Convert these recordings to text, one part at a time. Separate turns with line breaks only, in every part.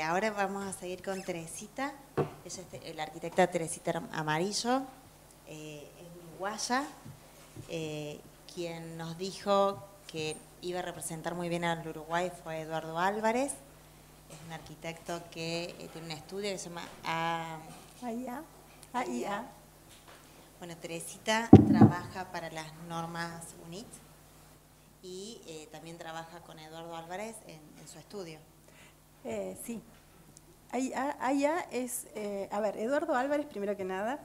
Ahora vamos a seguir con Teresita. Ella es la arquitecta Teresita Amarillo, es uruguaya, quien nos dijo que iba a representar muy bien al Uruguay fue Eduardo Álvarez. Es un arquitecto que tiene un estudio que se llama
AIA.
Bueno, Teresita trabaja para las normas UNIT y también trabaja con Eduardo Álvarez en su estudio.
Sí. AIA es, Eduardo Álvarez, primero que nada,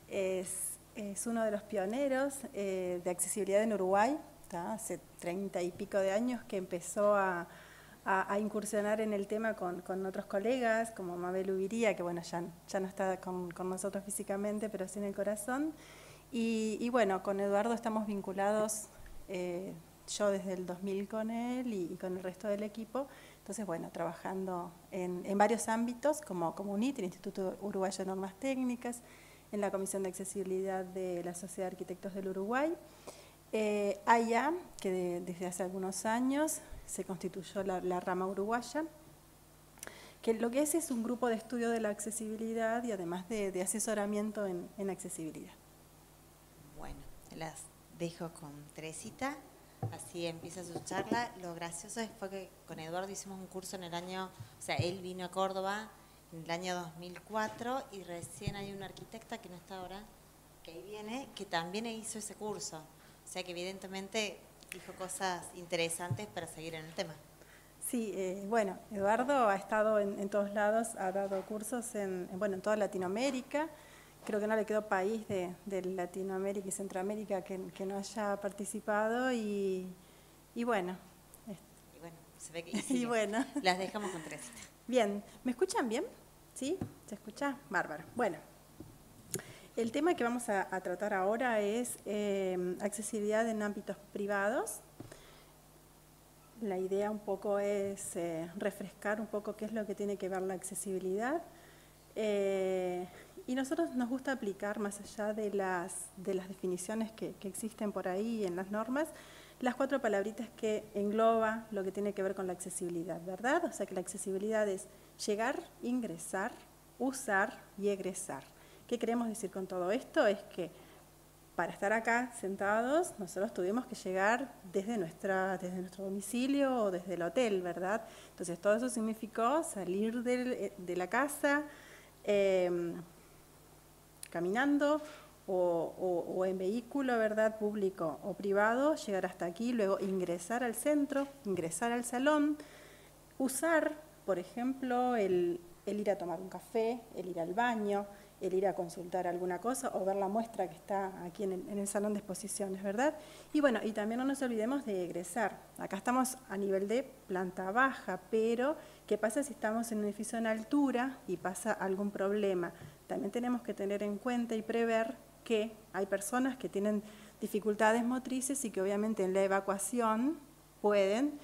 es uno de los pioneros de accesibilidad en Uruguay, ¿tá? Hace 30 y pico de años que empezó a incursionar en el tema con otros colegas, como Mabel Ubiría, que bueno, ya no está con nosotros físicamente, pero sí en el corazón. Y bueno, con Eduardo estamos vinculados, yo desde el 2000 con él y con el resto del equipo. Entonces, bueno, trabajando en varios ámbitos, como UNIT, el Instituto Uruguayo de Normas Técnicas, en la Comisión de Accesibilidad de la Sociedad de Arquitectos del Uruguay. AIA, que desde hace algunos años se constituyó la rama uruguaya, que lo que es un grupo de estudio de la accesibilidad y además de asesoramiento en accesibilidad.
Bueno, las dejo con Teresita, así empieza su charla. Lo gracioso fue que con Eduardo hicimos un curso en el año, o sea, él vino a Córdoba en el año 2004 y recién hay una arquitecta que no está ahora, que ahí viene, que también hizo ese curso. O sea que evidentemente dijo cosas interesantes para seguir en el tema.
Sí, bueno, Eduardo ha estado en todos lados, ha dado cursos en toda Latinoamérica. Creo que no le quedó país de Latinoamérica y Centroamérica que no haya participado y bueno.
Y bueno, se ve que y
bueno.
Las dejamos con Teresita.
Bien, ¿me escuchan bien? ¿Sí? ¿Se escucha? Bárbaro. Bueno, el tema que vamos a tratar ahora es accesibilidad en ámbitos privados. La idea un poco es refrescar un poco qué es lo que tiene que ver la accesibilidad. Y nosotros nos gusta aplicar, más allá de las definiciones que existen por ahí en las normas, las 4 palabritas que engloba lo que tiene que ver con la accesibilidad, ¿verdad? O sea que la accesibilidad es llegar, ingresar, usar y egresar. ¿Qué queremos decir con todo esto? Es que para estar acá sentados, nosotros tuvimos que llegar desde nuestro domicilio o desde el hotel, ¿verdad? Entonces todo eso significó salir de la casa, caminando o en vehículo, ¿verdad?, público o privado, llegar hasta aquí, luego ingresar al centro, ingresar al salón, usar, por ejemplo, el ir a tomar un café, el ir al baño, el ir a consultar alguna cosa o ver la muestra que está aquí en el salón de exposiciones, ¿verdad? Y bueno, y también no nos olvidemos de egresar. Acá estamos a nivel de planta baja, pero ¿qué pasa si estamos en un edificio en altura y pasa algún problema? También tenemos que tener en cuenta y prever que hay personas que tienen dificultades motrices y que obviamente en la evacuación pueden,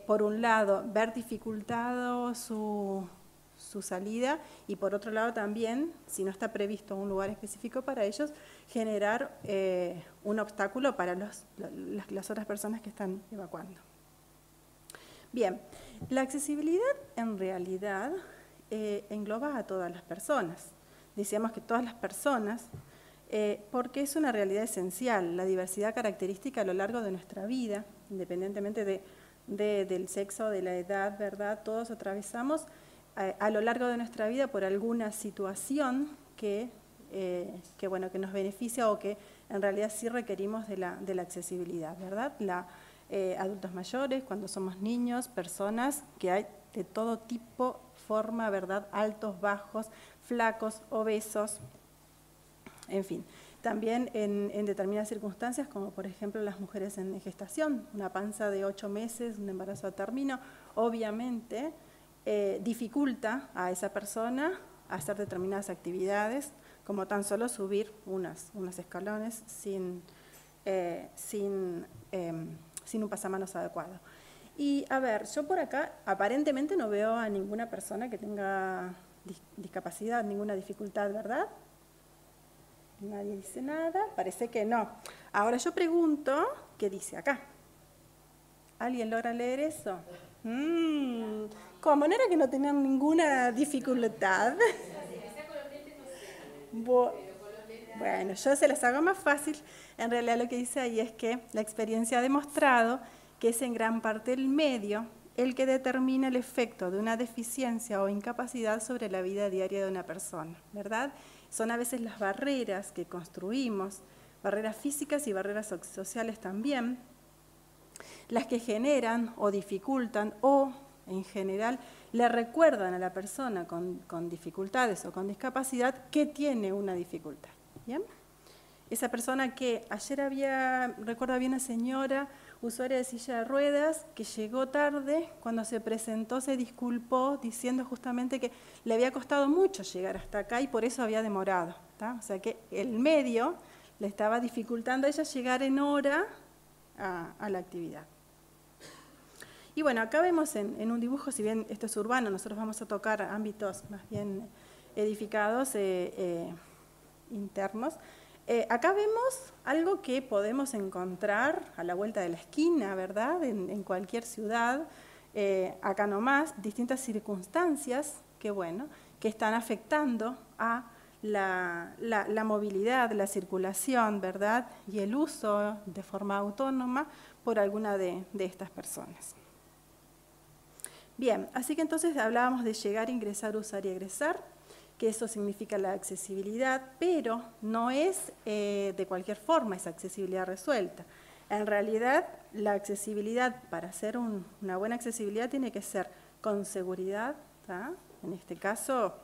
por un lado, ver dificultado su salida y por otro lado también, si no está previsto un lugar específico para ellos, generar un obstáculo para las otras personas que están evacuando. Bien, la accesibilidad en realidad engloba a todas las personas. Decíamos que todas las personas, porque es una realidad esencial, la diversidad característica a lo largo de nuestra vida, independientemente del sexo, de la edad, ¿verdad? Todos atravesamos a lo largo de nuestra vida por alguna situación que nos beneficia o que en realidad sí requerimos de la accesibilidad, ¿verdad? Adultos mayores, cuando somos niños, personas que hay de todo tipo, forma, ¿verdad? Altos, bajos, flacos, obesos, en fin. También en determinadas circunstancias, como por ejemplo las mujeres en gestación, una panza de 8 meses, un embarazo a término, obviamente dificulta a esa persona hacer determinadas actividades, como tan solo subir unos escalones sin un pasamanos adecuado. Y a ver, yo por acá aparentemente no veo a ninguna persona que tenga discapacidad, ninguna dificultad, ¿verdad? Nadie dice nada, parece que no. Ahora yo pregunto, ¿qué dice acá? ¿Alguien logra leer eso? ¿Cómo? ¿No era que no tenían ninguna dificultad? Bueno, yo se las hago más fácil. En realidad lo que dice ahí es que la experiencia ha demostrado que es en gran parte el medio el que determina el efecto de una deficiencia o incapacidad sobre la vida diaria de una persona, ¿verdad? Son a veces las barreras que construimos, barreras físicas y barreras sociales también, las que generan o dificultan o, en general, le recuerdan a la persona con dificultades o con discapacidad que tiene una dificultad. ¿Bien? Esa persona que ayer recuerdo había una señora usuaria de silla de ruedas que llegó tarde, cuando se presentó se disculpó diciendo justamente que le había costado mucho llegar hasta acá y por eso había demorado, ¿tá? O sea que el medio le estaba dificultando a ella llegar en hora a la actividad. Y bueno, acá vemos en un dibujo, si bien esto es urbano, nosotros vamos a tocar ámbitos más bien edificados, internos. Acá vemos algo que podemos encontrar a la vuelta de la esquina, ¿verdad? En cualquier ciudad, acá nomás, distintas circunstancias que, bueno, que están afectando a la movilidad, la circulación, ¿verdad? Y el uso de forma autónoma por alguna de estas personas. Bien, así que entonces hablábamos de llegar, ingresar, usar y egresar, que eso significa la accesibilidad, pero no es de cualquier forma esa accesibilidad resuelta. En realidad, la accesibilidad, para hacer una buena accesibilidad, tiene que ser con seguridad, ¿tá? En este caso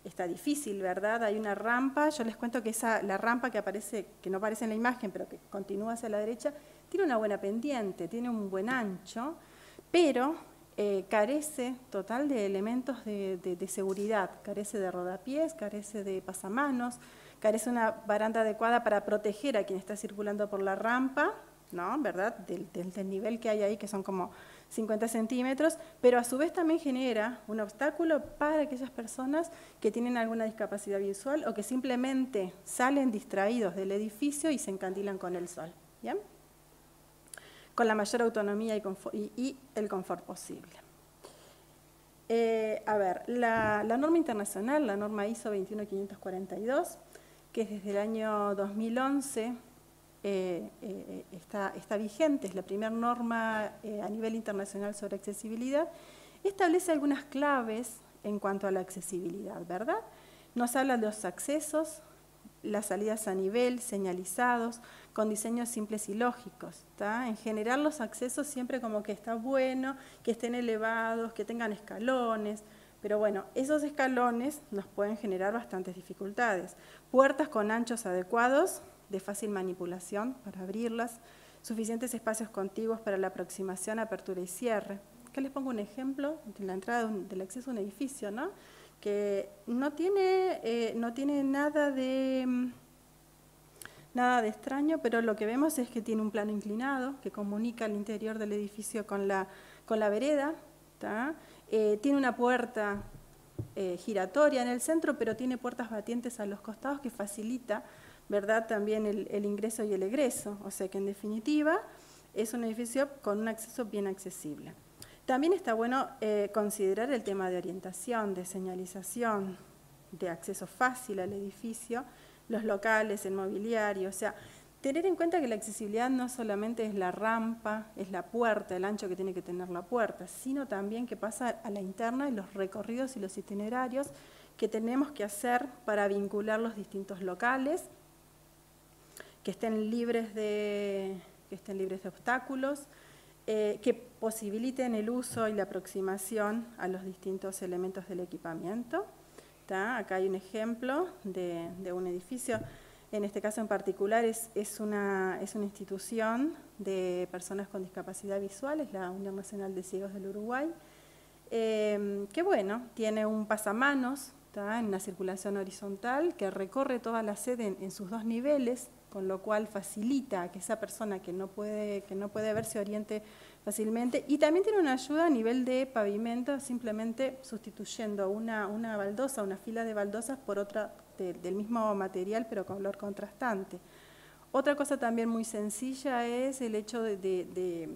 está difícil, ¿verdad? Hay una rampa, yo les cuento que la rampa que aparece, que no aparece en la imagen, pero que continúa hacia la derecha, tiene una buena pendiente, tiene un buen ancho, pero carece total de elementos de seguridad, carece de rodapiés, carece de pasamanos, carece de una baranda adecuada para proteger a quien está circulando por la rampa, ¿no? ¿Verdad? Del nivel que hay ahí, que son como 50 centímetros, pero a su vez también genera un obstáculo para aquellas personas que tienen alguna discapacidad visual o que simplemente salen distraídos del edificio y se encandilan con el sol, ¿bien? Con la mayor autonomía y el confort posible. A ver, la norma internacional, la norma ISO 21542, que es desde el año 2011, está vigente, es la primera norma a nivel internacional sobre accesibilidad, establece algunas claves en cuanto a la accesibilidad, ¿verdad? Nos habla de los accesos, las salidas a nivel, señalizados, con diseños simples y lógicos, ¿tá? En general los accesos siempre como que está bueno, que estén elevados, que tengan escalones, pero bueno, esos escalones nos pueden generar bastantes dificultades. Puertas con anchos adecuados, de fácil manipulación para abrirlas, suficientes espacios contiguos para la aproximación, apertura y cierre. Acá les pongo un ejemplo de la entrada del acceso a un edificio, ¿no? Que no tiene nada de extraño, pero lo que vemos es que tiene un plano inclinado que comunica el interior del edificio con la vereda, ¿tá? Tiene una puerta giratoria en el centro, pero tiene puertas batientes a los costados que facilita, ¿verdad?, también el ingreso y el egreso, o sea que en definitiva es un edificio con un acceso bien accesible. También está bueno considerar el tema de orientación, de señalización, de acceso fácil al edificio, los locales, el mobiliario, o sea, tener en cuenta que la accesibilidad no solamente es la rampa, es la puerta, el ancho que tiene que tener la puerta, sino también que pasa a la interna y los recorridos y los itinerarios que tenemos que hacer para vincular los distintos locales, que estén libres de obstáculos, que posibiliten el uso y la aproximación a los distintos elementos del equipamiento. ¿Tá? Acá hay un ejemplo de un edificio, en este caso en particular es una institución de personas con discapacidad visual, es la Unión Nacional de Ciegos del Uruguay, que bueno, tiene un pasamanos, ¿tá?, en una circulación horizontal que recorre toda la sede en sus dos niveles, con lo cual facilita que esa persona que no puede ver se oriente fácilmente, y también tiene una ayuda a nivel de pavimento, simplemente sustituyendo una baldosa, una fila de baldosas por otra del mismo material pero con color contrastante. Otra cosa también muy sencilla es el hecho de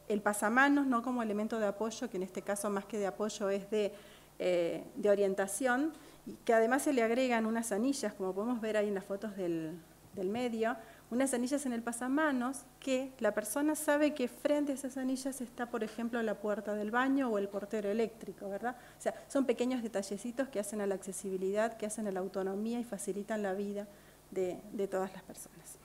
el pasamanos, no como elemento de apoyo, que en este caso más que de apoyo es de orientación, y que además se le agregan unas anillas, como podemos ver ahí en las fotos del medio, unas anillas en el pasamanos que la persona sabe que frente a esas anillas está, por ejemplo, la puerta del baño o el portero eléctrico, ¿verdad? O sea, son pequeños detallecitos que hacen a la accesibilidad, que hacen a la autonomía y facilitan la vida de todas las personas.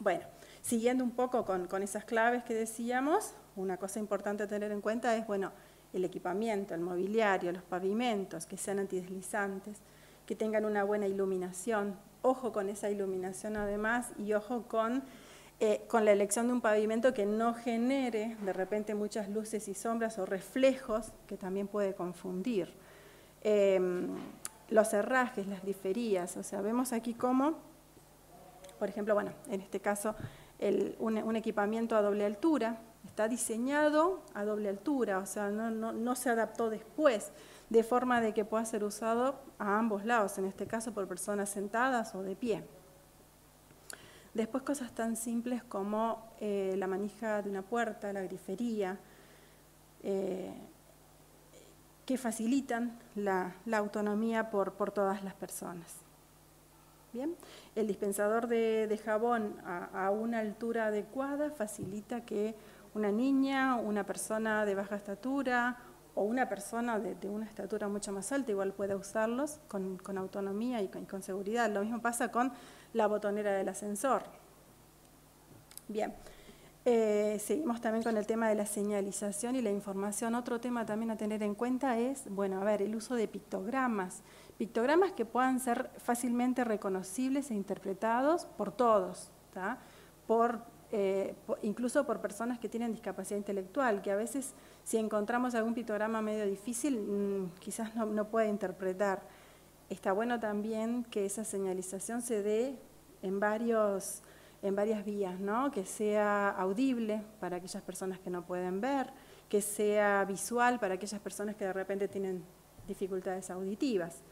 Bueno, siguiendo un poco con esas claves que decíamos, una cosa importante a tener en cuenta es, bueno, el equipamiento, el mobiliario, los pavimentos, que sean antideslizantes, que tengan una buena iluminación. Ojo con esa iluminación además y ojo con la elección de un pavimento que no genere de repente muchas luces y sombras o reflejos, que también puede confundir. Los herrajes, las griferías, o sea, vemos aquí cómo, por ejemplo, bueno, en este caso, un equipamiento a doble altura, está diseñado a doble altura, o sea, no se adaptó después, de forma de que pueda ser usado a ambos lados, en este caso por personas sentadas o de pie. Después cosas tan simples como la manija de una puerta, la grifería, que facilitan la autonomía por todas las personas. Bien, el dispensador de jabón a una altura adecuada facilita que una niña, una persona de baja estatura o una persona de una estatura mucho más alta igual pueda usarlos con autonomía y con seguridad. Lo mismo pasa con la botonera del ascensor. Bien, seguimos también con el tema de la señalización y la información. Otro tema también a tener en cuenta es, bueno, a ver, el uso de pictogramas. Pictogramas que puedan ser fácilmente reconocibles e interpretados por todos, ¿tá? Incluso por personas que tienen discapacidad intelectual, que a veces si encontramos algún pictograma medio difícil, quizás no pueda interpretar. Está bueno también que esa señalización se dé en varias vías, ¿no? Que sea audible para aquellas personas que no pueden ver, que sea visual para aquellas personas que de repente tienen dificultades auditivas.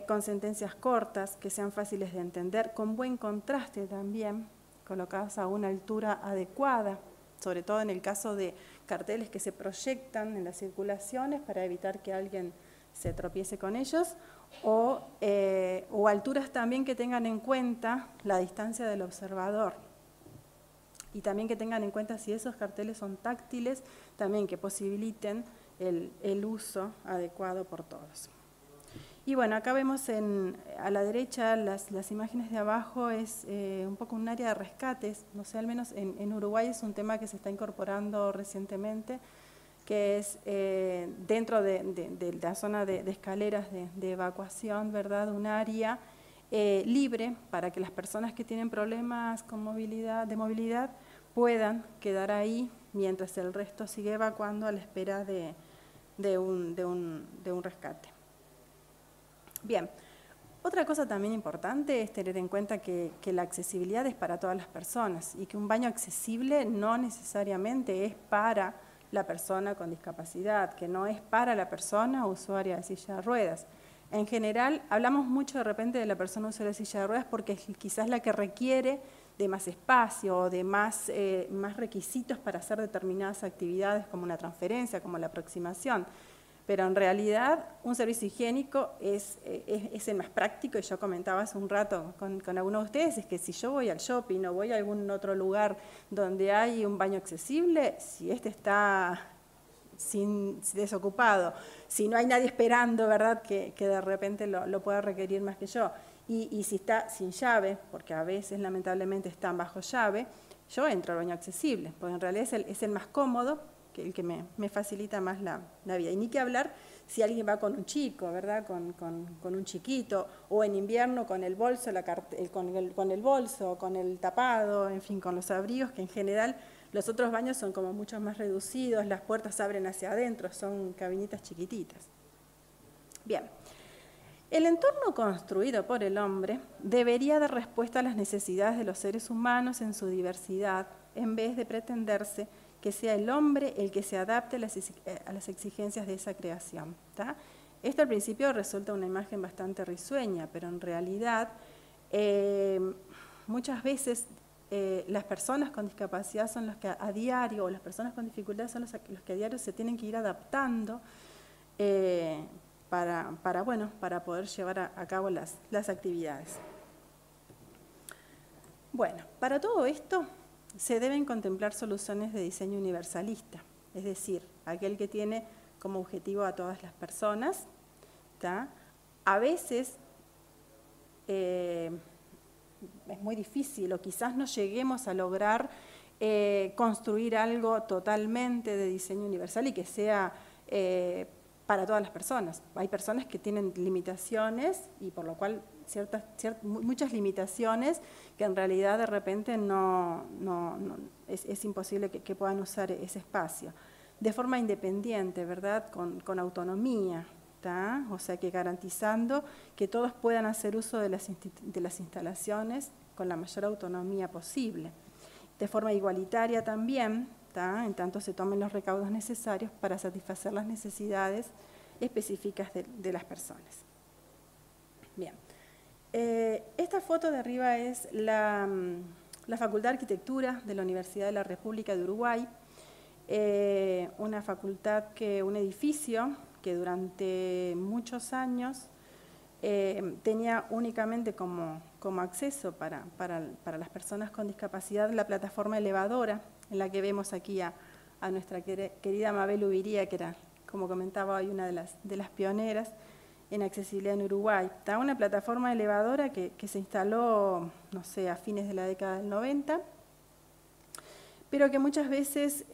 Con sentencias cortas, que sean fáciles de entender, con buen contraste también, colocadas a una altura adecuada, sobre todo en el caso de carteles que se proyectan en las circulaciones para evitar que alguien se tropiece con ellos, o alturas también que tengan en cuenta la distancia del observador. Y también que tengan en cuenta si esos carteles son táctiles, también que posibiliten el uso adecuado por todos. Y bueno, acá vemos a la derecha las imágenes de abajo, es un poco un área de rescates, no sé, al menos en Uruguay es un tema que se está incorporando recientemente, que es dentro de la zona de escaleras de evacuación, ¿verdad? Un área libre para que las personas que tienen problemas de movilidad puedan quedar ahí mientras el resto sigue evacuando a la espera de un rescate. Bien, otra cosa también importante es tener en cuenta que la accesibilidad es para todas las personas y que un baño accesible no necesariamente es para la persona con discapacidad, que no es para la persona usuaria de silla de ruedas. En general, hablamos mucho de repente de la persona usuaria de silla de ruedas porque es quizás la que requiere de más espacio o de más requisitos para hacer determinadas actividades como una transferencia, como la aproximación. Pero en realidad un servicio higiénico es el más práctico, y yo comentaba hace un rato con algunos de ustedes, es que si yo voy al shopping o voy a algún otro lugar donde hay un baño accesible, si este está desocupado, si no hay nadie esperando, ¿verdad?, que de repente lo pueda requerir más que yo, y si está sin llave, porque a veces lamentablemente están bajo llave, yo entro al baño accesible, porque en realidad es el más cómodo, el que me facilita más la vida. Y ni que hablar si alguien va con un chico, ¿verdad? Con un chiquito, o en invierno con el bolso, con el bolso, con el tapado, en fin, con los abrigos, que en general los otros baños son como mucho más reducidos, las puertas se abren hacia adentro, son cabinitas chiquititas. Bien. El entorno construido por el hombre debería dar respuesta a las necesidades de los seres humanos en su diversidad, en vez de pretenderse que sea el hombre el que se adapte a las exigencias de esa creación, ¿tá? Esto al principio resulta una imagen bastante risueña, pero en realidad muchas veces las personas con discapacidad son los que a diario, o las personas con dificultades son los que a diario se tienen que ir adaptando para poder llevar a cabo las actividades. Bueno, para todo esto se deben contemplar soluciones de diseño universalista, es decir, aquel que tiene como objetivo a todas las personas, ¿tá? A veces es muy difícil, o quizás no lleguemos a lograr construir algo totalmente de diseño universal y que sea para todas las personas. Hay personas que tienen limitaciones y por lo cual muchas limitaciones que en realidad de repente es imposible que puedan usar ese espacio. De forma independiente, ¿verdad? Con autonomía, ¿tá? O sea que garantizando que todos puedan hacer uso de las instalaciones con la mayor autonomía posible. De forma igualitaria también, ¿tá? En tanto se tomen los recaudos necesarios para satisfacer las necesidades específicas de las personas. Bien. Esta foto de arriba es la Facultad de Arquitectura de la Universidad de la República de Uruguay, un edificio que durante muchos años tenía únicamente como acceso para las personas con discapacidad la plataforma elevadora, en la que vemos aquí a nuestra querida Mabel Ubiría, que era, como comentaba hoy, una de las pioneras en accesibilidad en Uruguay. Está una plataforma elevadora que se instaló, no sé, a fines de la década del 90, pero que muchas veces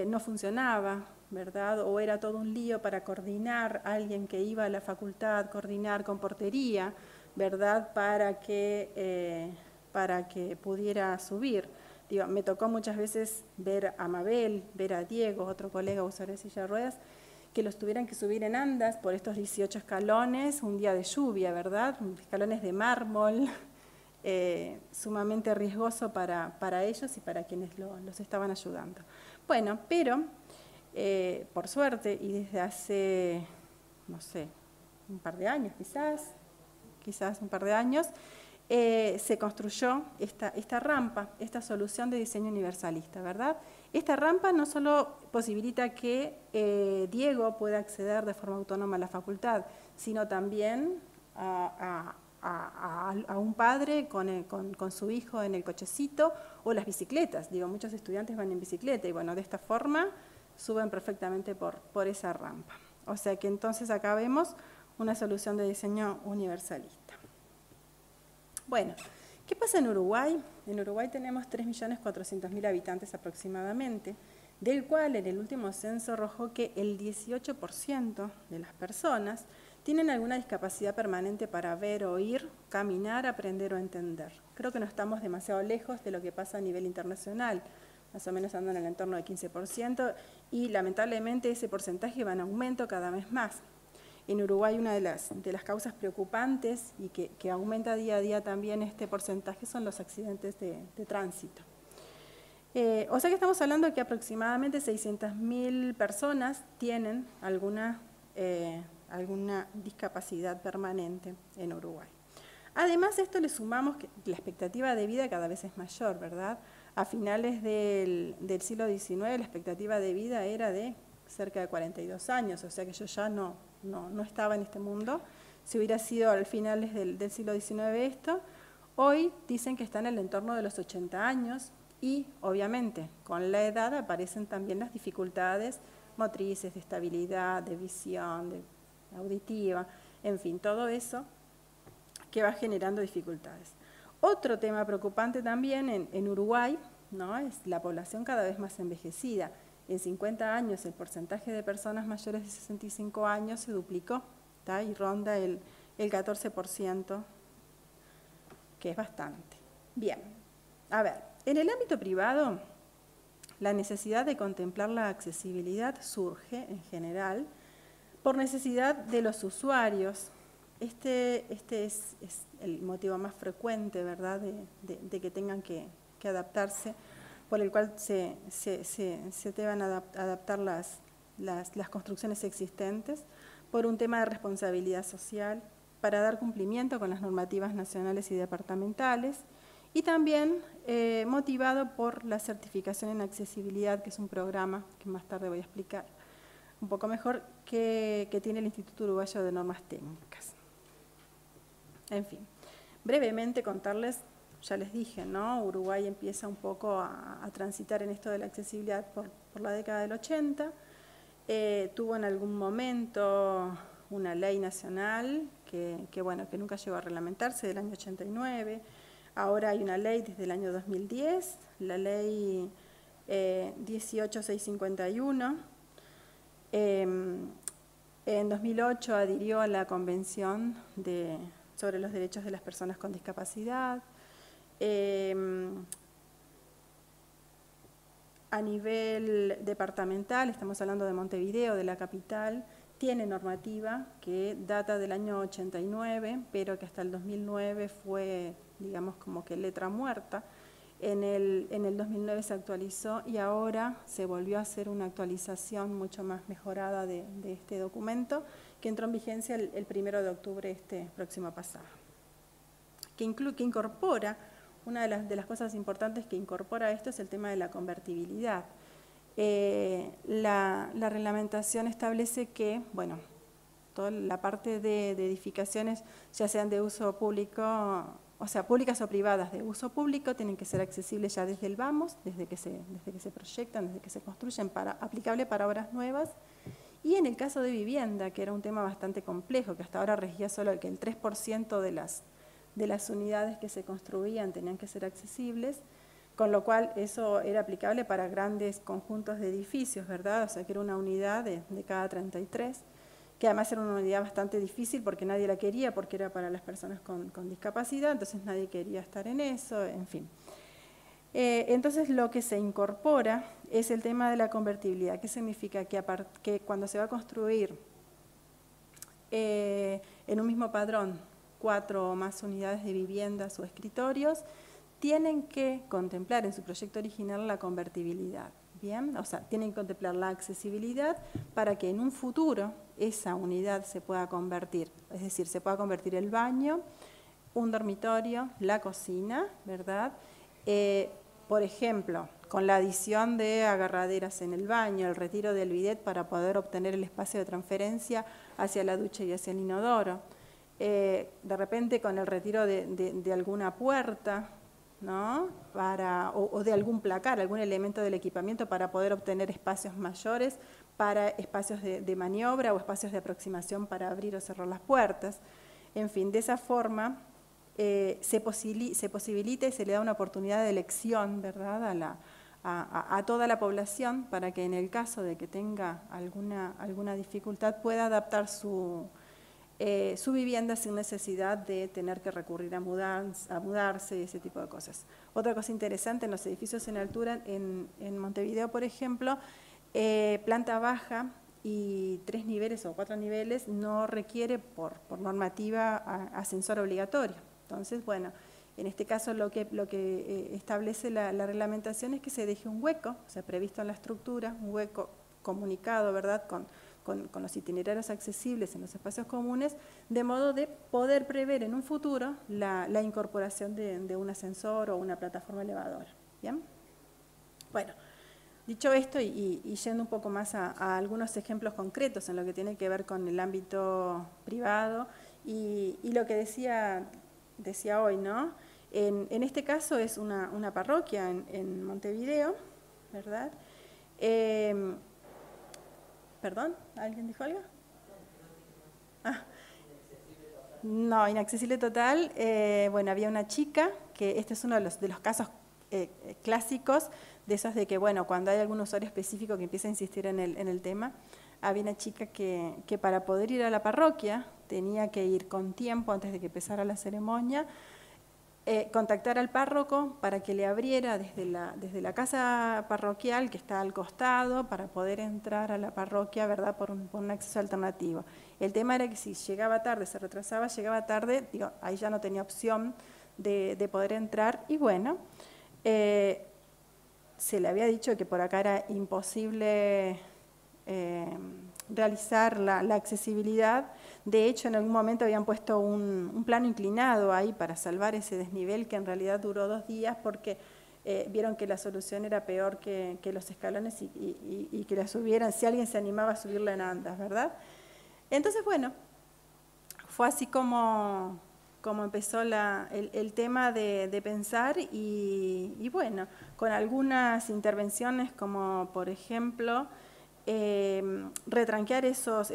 no funcionaba, ¿verdad? O era todo un lío para coordinar a alguien que iba a la facultad, coordinar con portería, ¿verdad? Para que pudiera subir. Digo, me tocó muchas veces ver a Mabel, ver a Diego, otro colega usuario de silla de ruedas, que los tuvieran que subir en andas por estos 18 escalones, un día de lluvia, ¿verdad? Escalones de mármol, sumamente riesgoso para ellos y para quienes los estaban ayudando. Bueno, pero por suerte, y desde hace, no sé, un par de años quizás un par de años, se construyó esta rampa, esta solución de diseño universalista, ¿verdad? Esta rampa no solo posibilita que Diego pueda acceder de forma autónoma a la facultad, sino también a un padre con su hijo en el cochecito o las bicicletas. Digo, muchos estudiantes van en bicicleta y bueno, de esta forma suben perfectamente por esa rampa. O sea que entonces acá vemos una solución de diseño universalista. Bueno, ¿qué pasa en Uruguay? En Uruguay tenemos 3.400.000 habitantes aproximadamente, del cual en el último censo arrojó que el 18% de las personas tienen alguna discapacidad permanente para ver, oír, caminar, aprender o entender. Creo que no estamos demasiado lejos de lo que pasa a nivel internacional, más o menos andan en el entorno del 15%, y lamentablemente ese porcentaje va en aumento cada vez más. En Uruguay una de las causas preocupantes y que aumenta día a día también este porcentaje son los accidentes de tránsito. O sea que estamos hablando de que aproximadamente 600.000 personas tienen alguna discapacidad permanente en Uruguay. Además, a esto le sumamos que la expectativa de vida cada vez es mayor, ¿verdad? A finales del siglo XIX la expectativa de vida era de cerca de 42 años, o sea que yo ya no estaba en este mundo. Si hubiera sido al finales del siglo XIX esto, hoy dicen que está en el entorno de los 80 años y obviamente con la edad aparecen también las dificultades motrices, de estabilidad, de visión, de auditiva, en fin, todo eso que va generando dificultades. Otro tema preocupante también en Uruguay, ¿no?, es la población cada vez más envejecida. En 50 años el porcentaje de personas mayores de 65 años se duplicó, ¿tá?, y ronda el 14%, que es bastante. Bien, a ver, en el ámbito privado, la necesidad de contemplar la accesibilidad surge, en general, por necesidad de los usuarios. Este es el motivo más frecuente, ¿verdad?, de que tengan que adaptarse, por el cual se deban adaptar las construcciones existentes, por un tema de responsabilidad social, para dar cumplimiento con las normativas nacionales y departamentales, y también motivado por la certificación en accesibilidad, que es un programa que más tarde voy a explicar un poco mejor, que tiene el Instituto Uruguayo de Normas Técnicas. En fin, brevemente contarles, ya les dije, ¿no? Uruguay empieza un poco a transitar en esto de la accesibilidad por la década del 80. Tuvo en algún momento una ley nacional que nunca llegó a reglamentarse, del año 89. Ahora hay una ley desde el año 2010, la ley 18651. En 2008 adhirió a la Convención sobre los Derechos de las Personas con Discapacidad. A nivel departamental, estamos hablando de Montevideo, de la capital, tiene normativa que data del año 89, pero que hasta el 2009 fue, digamos, como que letra muerta. En el 2009 se actualizó y ahora se volvió a hacer una actualización mucho más mejorada de este documento, que entró en vigencia el 1 de octubre próximo pasado. Que incorpora, una de las cosas importantes que incorpora esto es el tema de la convertibilidad. La reglamentación establece que, bueno, toda la parte de edificaciones, ya sean de uso público, o sea, públicas o privadas de uso público, tienen que ser accesibles ya desde el vamos, desde que se proyectan, desde que se construyen, aplicable para obras nuevas. Y en el caso de vivienda, que era un tema bastante complejo, que hasta ahora regía solo que el 3% de las unidades que se construían tenían que ser accesibles, con lo cual eso era aplicable para grandes conjuntos de edificios, ¿verdad? O sea, que era una unidad de cada 33, que además era una unidad bastante difícil porque nadie la quería, porque era para las personas con discapacidad, entonces nadie quería estar en eso, en fin. Entonces lo que se incorpora es el tema de la convertibilidad. ¿Qué significa? Que cuando se va a construir en un mismo padrón 4 o más unidades de viviendas o escritorios, tienen que contemplar en su proyecto original la convertibilidad. Bien, o sea, tienen que contemplar la accesibilidad para que en un futuro esa unidad se pueda convertir, es decir, se pueda convertir el baño, un dormitorio, la cocina, ¿verdad? Por ejemplo, con la adición de agarraderas en el baño, el retiro del bidet para poder obtener el espacio de transferencia hacia la ducha y hacia el inodoro. De repente con el retiro de alguna puerta, ¿no? o de algún placar, algún elemento del equipamiento para poder obtener espacios mayores, para espacios de maniobra o espacios de aproximación para abrir o cerrar las puertas. En fin, de esa forma se posibilita y se le da una oportunidad de elección, ¿verdad?, a toda la población, para que en el caso de que tenga alguna dificultad pueda adaptar su vivienda sin necesidad de tener que recurrir a mudarse y ese tipo de cosas. Otra cosa interesante, en los edificios en altura, en Montevideo, por ejemplo, planta baja y 3 niveles o 4 niveles no requiere por normativa ascensor obligatorio. Entonces, bueno, en este caso lo que establece la reglamentación es que se deje un hueco, o sea, previsto en la estructura, un hueco comunicado, ¿verdad?, con los itinerarios accesibles en los espacios comunes, de modo de poder prever en un futuro la incorporación de un ascensor o una plataforma elevadora. ¿Bien? Bueno, dicho esto y yendo un poco más a algunos ejemplos concretos en lo que tiene que ver con el ámbito privado y lo que decía hoy, ¿no? En este caso es una parroquia en Montevideo, ¿verdad? ¿Perdón? ¿Alguien dijo algo? No, inaccesible total. Bueno, había una chica, que este es uno de los casos clásicos, de esos de que, bueno, cuando hay algún usuario específico que empieza a insistir en el tema, había una chica que para poder ir a la parroquia tenía que ir con tiempo antes de que empezara la ceremonia, contactar al párroco para que le abriera desde la casa parroquial que está al costado para poder entrar a la parroquia, ¿verdad?, por un acceso alternativo. El tema era que si llegaba tarde, se retrasaba, llegaba tarde, digo, ahí ya no tenía opción de poder entrar y bueno, se le había dicho que por acá era imposible realizar la accesibilidad. De hecho, en algún momento habían puesto un plano inclinado ahí para salvar ese desnivel, que en realidad duró 2 días porque vieron que la solución era peor que los escalones y que la subieran, si alguien se animaba a subirla en andas, ¿verdad? Entonces, bueno, fue así como empezó el tema de pensar y bueno, con algunas intervenciones como, por ejemplo, retranquear esos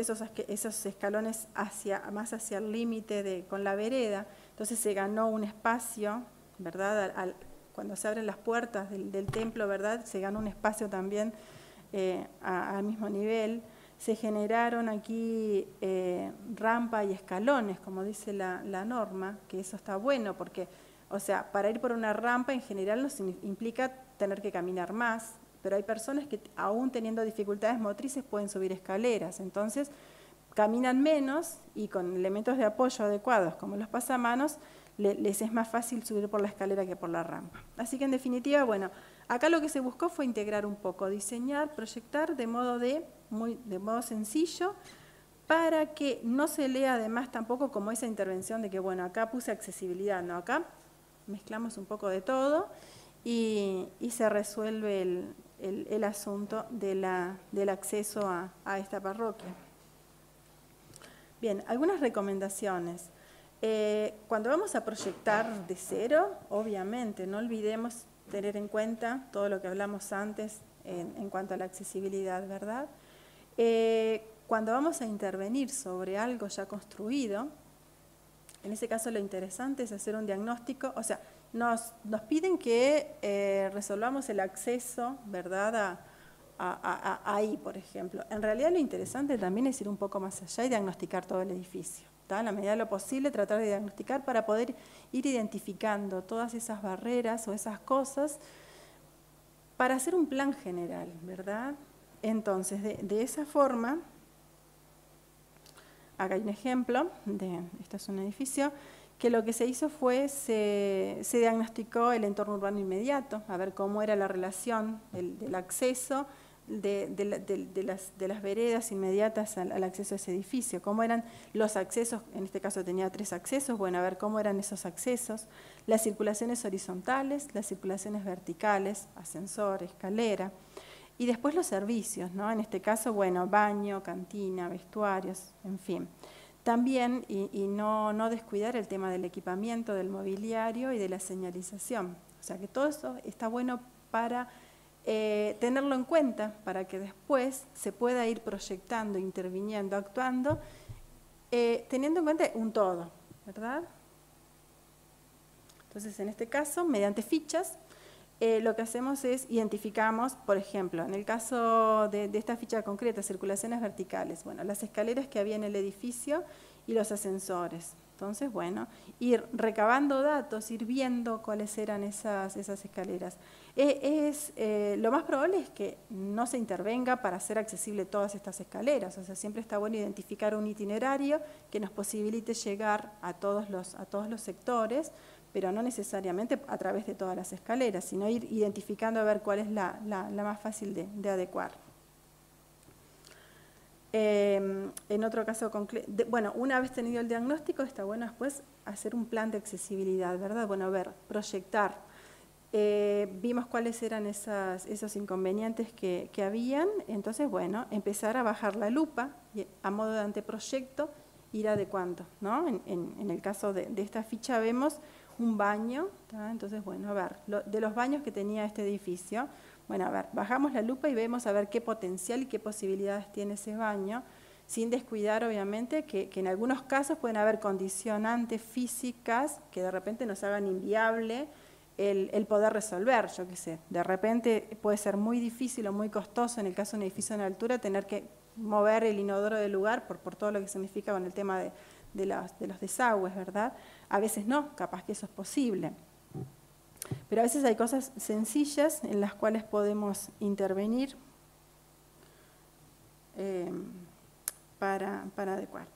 escalones más hacia el límite con la vereda. Entonces se ganó un espacio, ¿verdad? Cuando se abren las puertas del templo, ¿verdad? Se ganó un espacio también al mismo nivel. Se generaron aquí rampa y escalones, como dice la norma, que eso está bueno porque, o sea, para ir por una rampa en general nos implica tener que caminar más, pero hay personas que aún teniendo dificultades motrices pueden subir escaleras, entonces caminan menos y con elementos de apoyo adecuados como los pasamanos les es más fácil subir por la escalera que por la rampa. Así que en definitiva, bueno, acá lo que se buscó fue integrar un poco, diseñar, proyectar de modo sencillo, para que no se lea además tampoco como esa intervención de que, bueno, acá puse accesibilidad, no, acá mezclamos un poco de todo y se resuelve el asunto del acceso a esta parroquia. Bien, algunas recomendaciones. Cuando vamos a proyectar de cero, obviamente, no olvidemos tener en cuenta todo lo que hablamos antes en cuanto a la accesibilidad, ¿verdad? Cuando vamos a intervenir sobre algo ya construido, en ese caso lo interesante es hacer un diagnóstico, o sea, nos piden que resolvamos el acceso, ¿verdad?, ahí, por ejemplo. En realidad lo interesante también es ir un poco más allá y diagnosticar todo el edificio. En la medida de lo posible, tratar de diagnosticar para poder ir identificando todas esas barreras o esas cosas para hacer un plan general, ¿verdad? Entonces, de esa forma, acá hay un ejemplo, esto es un edificio, que lo que se hizo fue, se diagnosticó el entorno urbano inmediato, a ver cómo era la relación del acceso de las veredas inmediatas al acceso a ese edificio, cómo eran los accesos, en este caso tenía 3 accesos, bueno, a ver cómo eran esos accesos, las circulaciones horizontales, las circulaciones verticales, ascensor, escalera, y después los servicios, ¿no? En este caso, bueno, baño, cantina, vestuarios, en fin. También, y no descuidar el tema del equipamiento, del mobiliario y de la señalización. O sea que todo eso está bueno para tenerlo en cuenta, para que después se pueda ir proyectando, interviniendo, actuando, teniendo en cuenta un todo, ¿verdad? Entonces, en este caso, mediante fichas, lo que hacemos es identificamos, por ejemplo, en el caso de esta ficha concreta, circulaciones verticales, bueno, las escaleras que había en el edificio y los ascensores. Entonces, bueno, ir recabando datos, ir viendo cuáles eran esas escaleras. Lo más probable es que no se intervenga para hacer accesible todas estas escaleras, o sea, siempre está bueno identificar un itinerario que nos posibilite llegar a todos los sectores, pero no necesariamente a través de todas las escaleras, sino ir identificando a ver cuál es la más fácil de adecuar. En otro caso, bueno, una vez tenido el diagnóstico, está bueno después hacer un plan de accesibilidad, ¿verdad? Bueno, a ver, proyectar. Vimos cuáles eran esos inconvenientes que habían, entonces, bueno, empezar a bajar la lupa y a modo de anteproyecto ir adecuando, ¿no? En el caso de esta ficha vemos un baño, ¿tá? Entonces, bueno, a ver, de los baños que tenía este edificio, bueno, a ver, bajamos la lupa y vemos a ver qué potencial y qué posibilidades tiene ese baño, sin descuidar, obviamente, que en algunos casos pueden haber condicionantes físicas que de repente nos hagan inviable el poder resolver, yo qué sé. De repente puede ser muy difícil o muy costoso, en el caso de un edificio en altura, tener que mover el inodoro del lugar por todo lo que significa con el tema de los desagües, ¿verdad? A veces no, capaz que eso es posible. Pero a veces hay cosas sencillas en las cuales podemos intervenir para adecuar.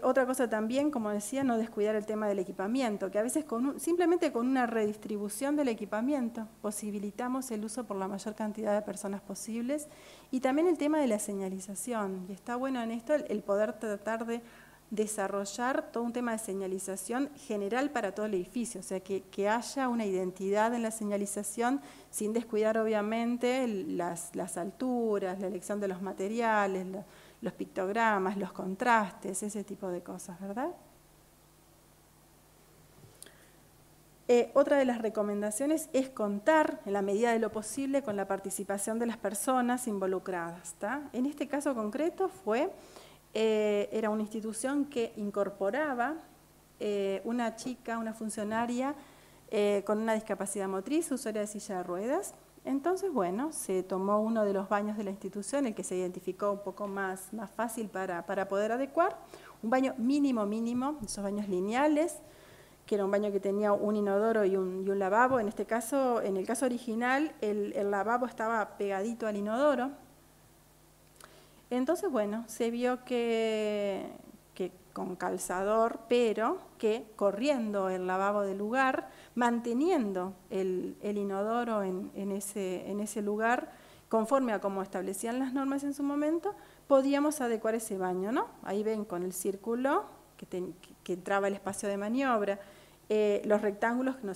Otra cosa también, como decía, no descuidar el tema del equipamiento, que a veces simplemente con una redistribución del equipamiento posibilitamos el uso por la mayor cantidad de personas posibles. Y también el tema de la señalización, y está bueno en esto el poder tratar de desarrollar todo un tema de señalización general para todo el edificio, o sea, que haya una identidad en la señalización sin descuidar obviamente las alturas, la elección de los materiales, los pictogramas, los contrastes, ese tipo de cosas, ¿verdad? Otra de las recomendaciones es contar, en la medida de lo posible, con la participación de las personas involucradas, ¿está? En este caso concreto era una institución que incorporaba una chica, una funcionaria con una discapacidad motriz, usuaria de silla de ruedas. Entonces, bueno, se tomó uno de los baños de la institución, el que se identificó un poco más fácil para poder adecuar, un baño mínimo, esos baños lineales, que era un baño que tenía un inodoro y un lavabo. En este caso, en el caso original, el lavabo estaba pegadito al inodoro. Entonces, bueno, se vio que con calzador, pero que corriendo el lavabo del lugar, manteniendo el inodoro en ese lugar, conforme a como establecían las normas en su momento, podíamos adecuar ese baño, ¿no? Ahí ven con el círculo que entraba el espacio de maniobra, los rectángulos que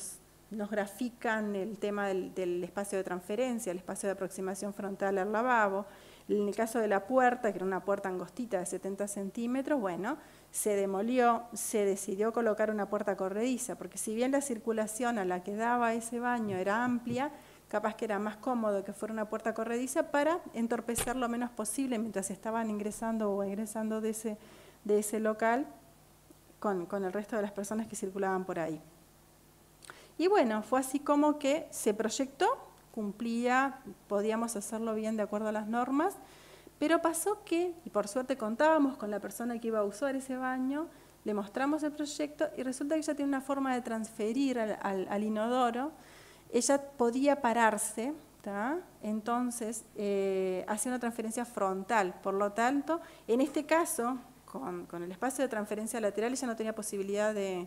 nos grafican el tema del espacio de transferencia, el espacio de aproximación frontal al lavabo. En el caso de la puerta, que era una puerta angostita de 70 centímetros, bueno, se demolió, se decidió colocar una puerta corrediza, porque si bien la circulación a la que daba ese baño era amplia, capaz que era más cómodo que fuera una puerta corrediza para entorpecer lo menos posible mientras estaban ingresando o egresando de ese local con el resto de las personas que circulaban por ahí. Y bueno, fue así como que se proyectó, cumplía, podíamos hacerlo bien de acuerdo a las normas, pero pasó que, y por suerte contábamos con la persona que iba a usar ese baño, le mostramos el proyecto y resulta que ella tiene una forma de transferir al inodoro, ella podía pararse, ¿tá? Entonces hacía una transferencia frontal, por lo tanto, en este caso, con el espacio de transferencia lateral, ella no tenía posibilidad de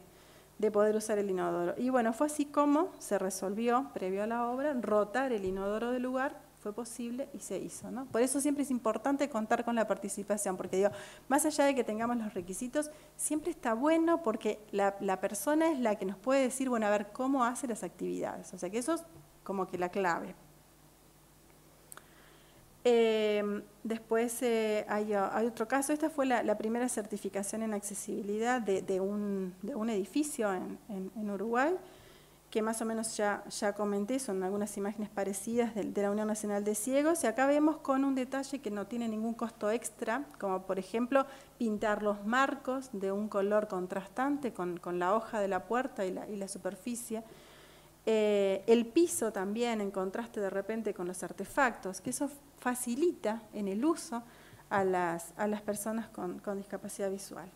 poder usar el inodoro. Y bueno, fue así como se resolvió, previo a la obra, rotar el inodoro del lugar, fue posible y se hizo, ¿no? Por eso siempre es importante contar con la participación, porque digo, más allá de que tengamos los requisitos, siempre está bueno porque la persona es la que nos puede decir, bueno, a ver cómo hace las actividades, o sea que eso es como que la clave. Después hay otro caso, esta fue la primera certificación en accesibilidad de un edificio en Uruguay, que más o menos ya comenté, son algunas imágenes parecidas de la Unión Nacional de Ciegos, y acá vemos con un detalle que no tiene ningún costo extra, como por ejemplo pintar los marcos de un color contrastante con la hoja de la puerta y la superficie. El piso también en contraste de repente con los artefactos, que eso facilita en el uso a las personas con discapacidad visual.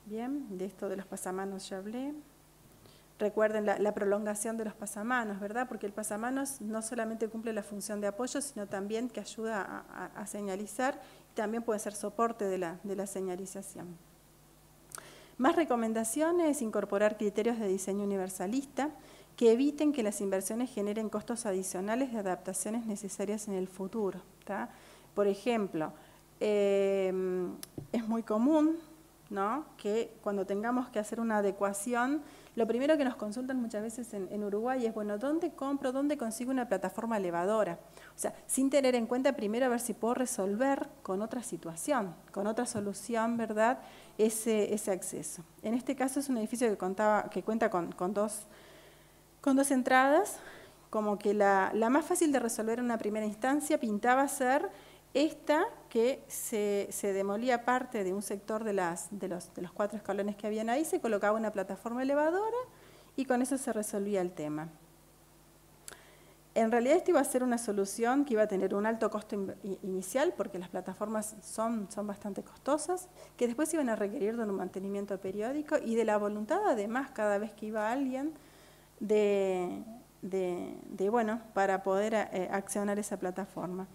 Bien, de esto de los pasamanos ya hablé. Recuerden la prolongación de los pasamanos, ¿verdad? Porque el pasamanos no solamente cumple la función de apoyo, sino también que ayuda a señalizar y también puede ser soporte de la señalización. Más recomendaciones, incorporar criterios de diseño universalista que eviten que las inversiones generen costos adicionales de adaptaciones necesarias en el futuro, ¿tá? Por ejemplo, es muy común, ¿no?, que cuando tengamos que hacer una adecuación, lo primero que nos consultan muchas veces en Uruguay es, bueno, ¿dónde compro, dónde consigo una plataforma elevadora? O sea, sin tener en cuenta primero a ver si puedo resolver con otra situación, con otra solución, ¿verdad?, ese acceso. En este caso es un edificio que cuenta con dos entradas, como que la más fácil de resolver en una primera instancia pintaba ser esta, que se demolía parte de un sector de los 4 escalones que habían ahí, se colocaba una plataforma elevadora y con eso se resolvía el tema. En realidad esto iba a ser una solución que iba a tener un alto costo inicial, porque las plataformas son bastante costosas, que después iban a requerir de un mantenimiento periódico y de la voluntad, además, cada vez que iba alguien, bueno, para poder accionar esa plataforma.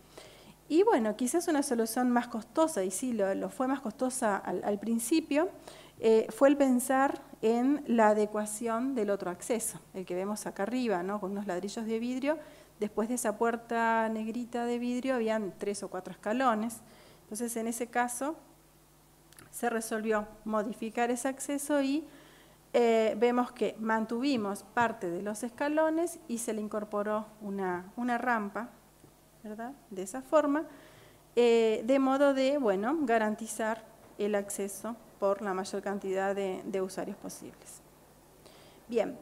Y bueno, quizás una solución más costosa, y sí, lo fue más costosa al principio, fue el pensar en la adecuación del otro acceso, el que vemos acá arriba, ¿no? Con unos ladrillos de vidrio. Después de esa puerta negrita de vidrio habían 3 o 4 escalones. Entonces, en ese caso, se resolvió modificar ese acceso y vemos que mantuvimos parte de los escalones y se le incorporó una rampa, ¿verdad? De esa forma, de modo de, bueno, garantizar el acceso por la mayor cantidad de usuarios posibles. Bien,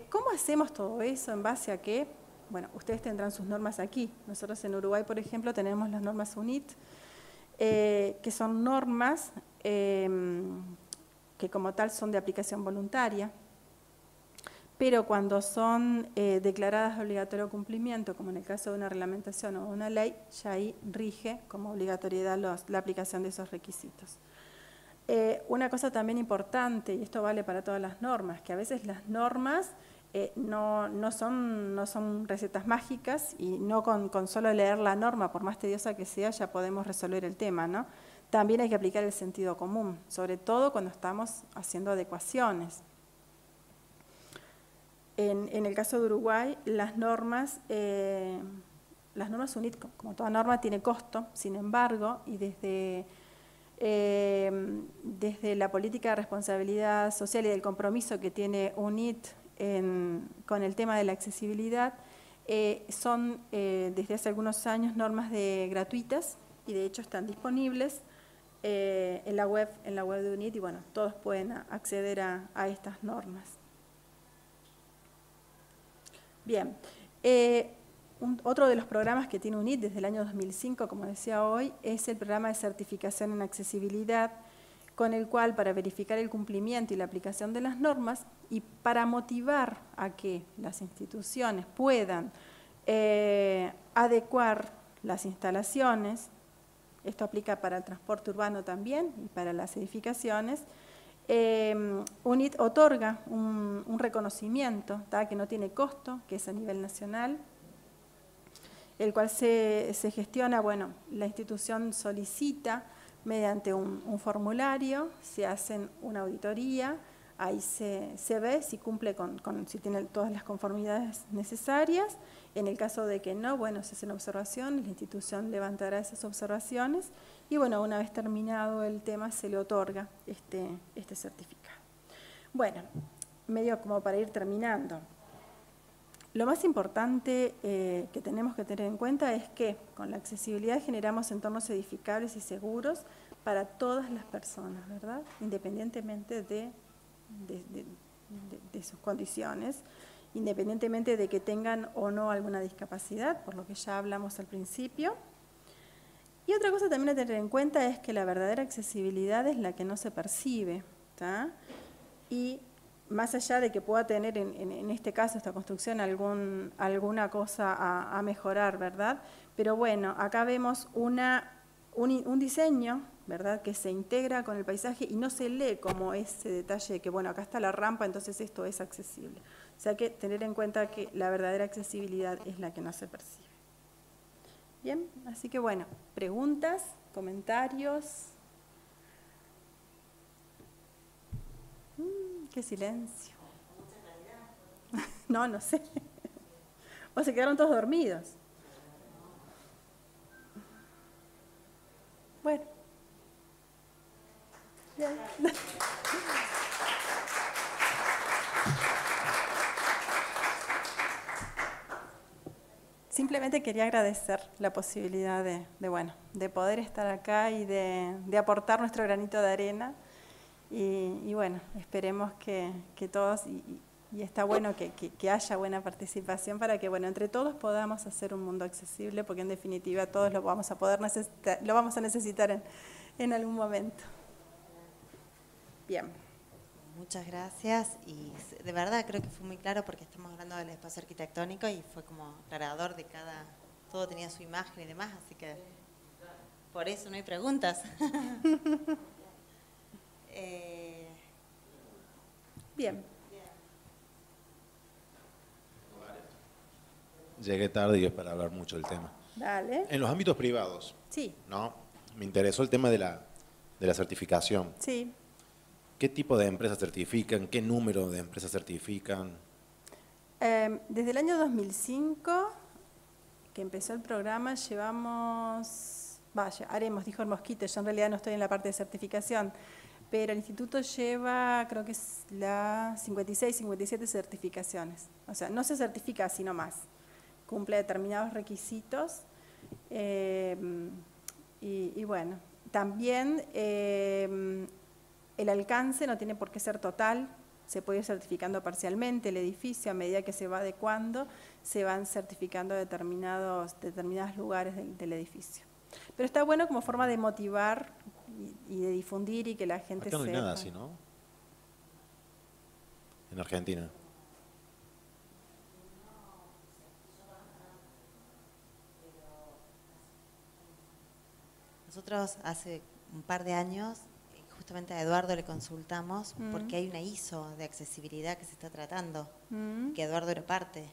¿cómo hacemos todo eso? ¿En base a qué? Bueno, ustedes tendrán sus normas aquí. Nosotros en Uruguay, por ejemplo, tenemos las normas UNIT, que son normas que como tal son de aplicación voluntaria, pero cuando son declaradas de obligatorio cumplimiento, como en el caso de una reglamentación o una ley, ya ahí rige como obligatoriedad la aplicación de esos requisitos. Una cosa también importante, y esto vale para todas las normas, que a veces las normas no son recetas mágicas y no con solo leer la norma, por más tediosa que sea, ya podemos resolver el tema, ¿no? También hay que aplicar el sentido común, sobre todo cuando estamos haciendo adecuaciones. En el caso de Uruguay, las normas UNIT, como toda norma, tiene costo, sin embargo, y desde la política de responsabilidad social y del compromiso que tiene UNIT con el tema de la accesibilidad, son desde hace algunos años normas gratuitas y de hecho están disponibles en la web de UNIT y bueno, todos pueden acceder a estas normas. Bien, otro de los programas que tiene UNIT desde el año 2005, como decía hoy, es el programa de certificación en accesibilidad, con el cual para verificar el cumplimiento y la aplicación de las normas y para motivar a que las instituciones puedan adecuar las instalaciones, esto aplica para el transporte urbano también y para las edificaciones, UNIT otorga un reconocimiento que no tiene costo, que es a nivel nacional, el cual se gestiona, bueno, la institución solicita mediante un formulario, se hacen una auditoría, ahí se ve si cumple si tiene todas las conformidades necesarias. En el caso de que no, bueno, se hacen observaciones, la institución levantará esas observaciones y bueno, una vez terminado el tema se le otorga este certificado. Bueno, medio como para ir terminando. Lo más importante que tenemos que tener en cuenta es que con la accesibilidad generamos entornos edificables y seguros para todas las personas, ¿verdad? Independientemente de sus condiciones, independientemente de que tengan o no alguna discapacidad, por lo que ya hablamos al principio. Y otra cosa también a tener en cuenta es que la verdadera accesibilidad es la que no se percibe, ¿tá? Y más allá de que pueda tener en este caso esta construcción alguna cosa a mejorar, ¿verdad? Pero bueno, acá vemos un diseño, ¿verdad?, que se integra con el paisaje y no se lee como ese detalle de que, bueno, acá está la rampa, entonces esto es accesible. O sea, hay que tener en cuenta que la verdadera accesibilidad es la que no se percibe. Bien, así que bueno, preguntas, comentarios. Qué silencio. No sé. O se quedaron todos dormidos. Bueno. Bien. Simplemente quería agradecer la posibilidad de poder estar acá y de aportar nuestro granito de arena. Y bueno, esperemos que todos, y está bueno que haya buena participación para que, bueno, entre todos podamos hacer un mundo accesible, porque en definitiva todos lo vamos a necesitar en algún momento. Bien.
Muchas gracias y de verdad creo que fue muy claro porque estamos hablando del espacio arquitectónico y fue como aclarador de todo tenía su imagen y demás, así que por eso no hay preguntas.
Bien.
Llegué tarde y es para hablar mucho del tema.
Dale.
En los ámbitos privados,
Sí,
¿no? Me interesó el tema de la certificación.
sí.
¿Qué tipo de empresas certifican? ¿Qué número de empresas certifican?
Desde el año 2005, que empezó el programa, haremos, dijo el Mosquito, yo en realidad no estoy en la parte de certificación, pero el instituto lleva, creo que es la 56, 57 certificaciones. O sea, no se certifica sino más. Cumple determinados requisitos. Y bueno, también el alcance no tiene por qué ser total, se puede ir certificando parcialmente el edificio, a medida que se va adecuando, se van certificando determinados lugares del edificio. Pero está bueno como forma de motivar y de difundir y que la gente
Acá no hay
sepa.
nada así, ¿no? En Argentina.
Nosotros hace un par de años, justamente a Eduardo le consultamos porque hay una ISO de accesibilidad que se está tratando, que Eduardo era parte.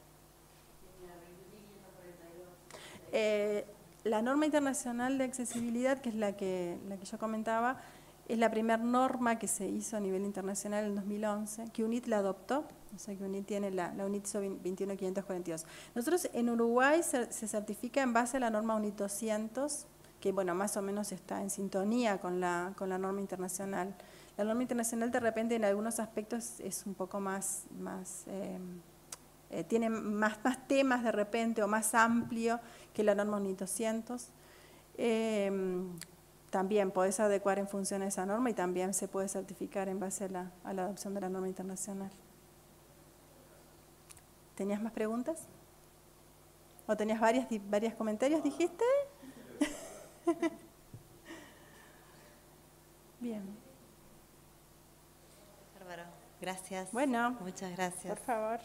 La norma internacional de accesibilidad, que es la que yo comentaba, es la primera norma que se hizo a nivel internacional en 2011, que UNIT la adoptó, o sea que UNIT tiene la UNIT ISO 21542. Nosotros en Uruguay se certifica en base a la norma UNIT 200, que bueno, más o menos está en sintonía con la norma internacional. La norma internacional de repente en algunos aspectos es un poco tiene más temas de repente o más amplio que la norma UNIT 200. También podés adecuar en función a esa norma y también se puede certificar en base a la adopción de la norma internacional. ¿Tenías más preguntas? ¿O tenías varios comentarios, dijiste? Bien.
Bárbaro. Gracias.
Bueno.
Muchas gracias.
Por favor.